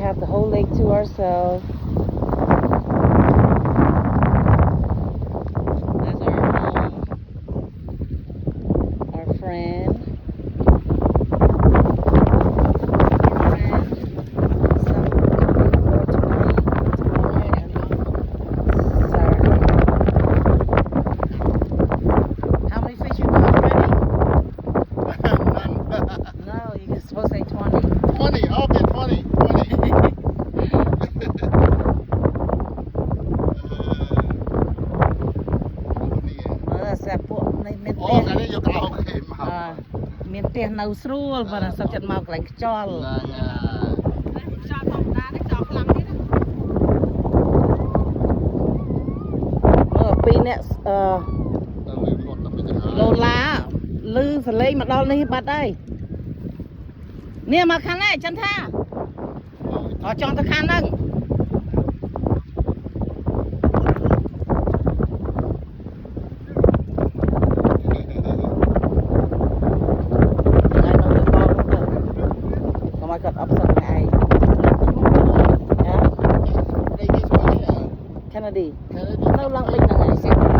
have the whole lake to ourselves. That's our home. Our friend. Miền tiền nấu sôi và sao chật màu lạnh cho pin nè lô lá lư phải lấy mà đo lên bật đây nè mà khăn này chân tha họ chọn ta khăn nâng got upset ngay Kennedy lâu lăng bình là ngày